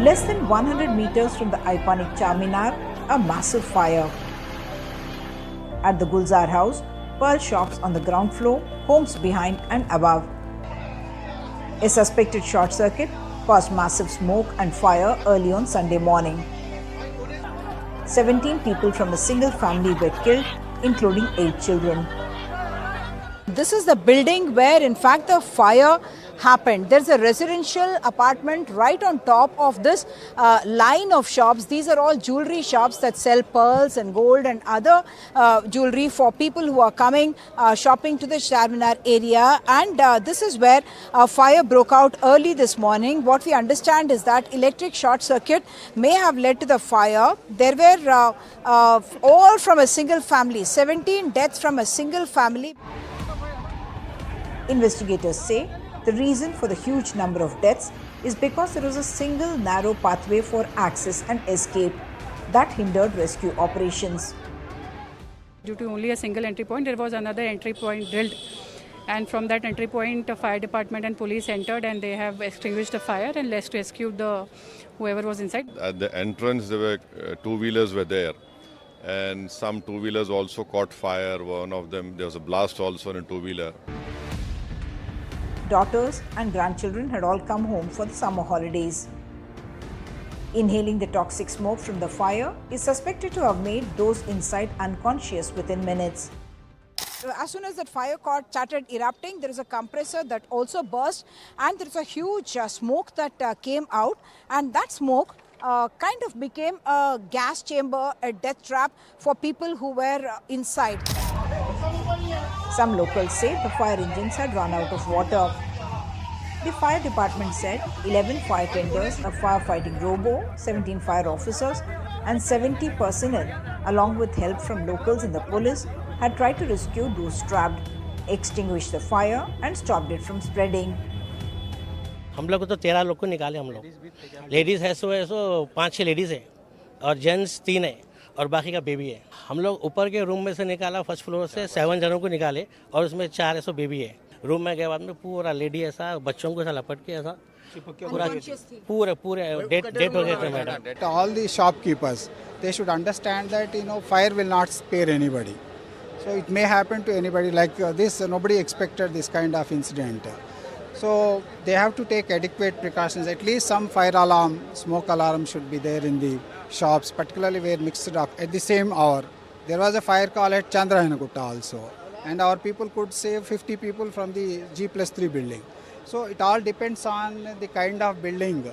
Less than 100 meters from the iconic Charminar, a massive fire. At the Gulzar House, pearl shops on the ground floor, homes behind and above. A suspected short circuit caused massive smoke and fire early on Sunday morning. 17 people from a single family were killed, including 8 children. This is the building where, in fact, the fire happened. There's a residential apartment right on top of this line of shops. These are all jewelry shops that sell pearls and gold and other jewelry for people who are coming shopping to the Charminar area. And this is where a fire broke out early this morning. What we understand is that electric short circuit may have led to the fire. There were all from a single family, 17 deaths from a single family. Investigators say the reason for the huge number of deaths is because there was a single narrow pathway for access and escape that hindered rescue operations. Due to only a single entry point, there was another entry point drilled. And from that entry point, the fire department and police entered and they have extinguished the fire and rescued whoever was inside. At the entrance, there were two-wheelers were there. And some two-wheelers also caught fire. One of them, there was a blast also in a two-wheeler. Daughters and grandchildren had all come home for the summer holidays. Inhaling the toxic smoke from the fire is suspected to have made those inside unconscious within minutes. As soon as that fire started erupting, there is a compressor that also burst and there is a huge smoke that came out, and that smoke kind of became a gas chamber, a death trap for people who were inside. Some locals say the fire engines had run out of water. The fire department said 11 fire tenders, a firefighting robo, 17 fire officers and 70 personnel, along with help from locals and the police, had tried to rescue those trapped, extinguish the fire and stopped it from spreading. हम लोग को तो 13 लोग को निकाले हम लोग. Ladies है सो 5-6 लेडीज़ है और जेंट्स 3 है और बाकी का बेबी है. हम लोग ऊपर के रूम में से निकाला, फर्स्ट फ्लोर से 7 जनों को निकाले और उसमें 4 ऐसो बेबी है. रूम में गए बाद में पूरा लेडी ऐसा बच्चों को ऐसा लपट के ऐसा पूरे डेट हो गए थे madam. All the shopkeepers, they should understand that fire will not spare anybody. So it may happen to anybody like this. Nobody expected this kind of incident. So they have to take adequate precautions. At least some fire alarm, smoke alarm should be there in the shops, particularly where mixed up. At the same hour, there was a fire call at Chandrayanagutta also. And our people could save 50 people from the G+3 building. So it all depends on the kind of building.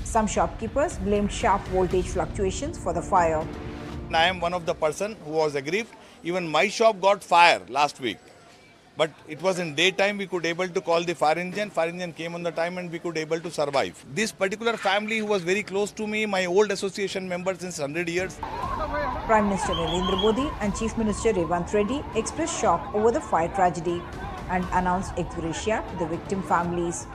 Some shopkeepers blamed sharp voltage fluctuations for the fire. I am one of the person who was aggrieved. Even my shop got fire last week. But it was in daytime, we could able to call the fire engine. Fire engine came on the time and we could able to survive. This particular family who was very close to me, my old association member since 100 years. Prime Minister Narendra Modi and Chief Minister Revanth Reddy expressed shock over the fire tragedy and announced ex gratia to the victim families.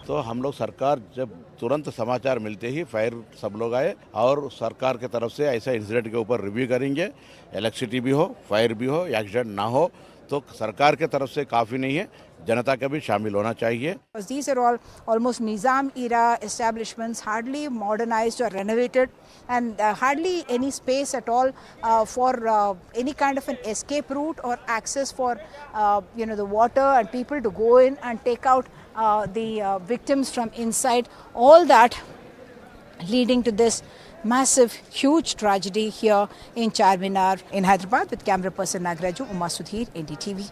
तो हम लोग सरकार जब तुरंत समाचार मिलते ही fire सब लोग आए और सरकार के तरफ से ऐसा इंसिडेंट के ऊपर रिव्यू करेंगे. इलेक्ट्रिसिटी भी हो, फायर भी हो, एक्सीडेंट ना हो, तो सरकार के तरफ से काफ़ी नहीं है, जनता का भी शामिल होना चाहिए. These are all almost Nizam era establishments, hardly modernized or renovated, and hardly any space at all for any kind of an escape route or access for the water and people to go in and take out the victims from inside. All that leading to this massive, huge tragedy here in Charminar in Hyderabad. With camera person Nagraju, Uma Sudhir, NDTV.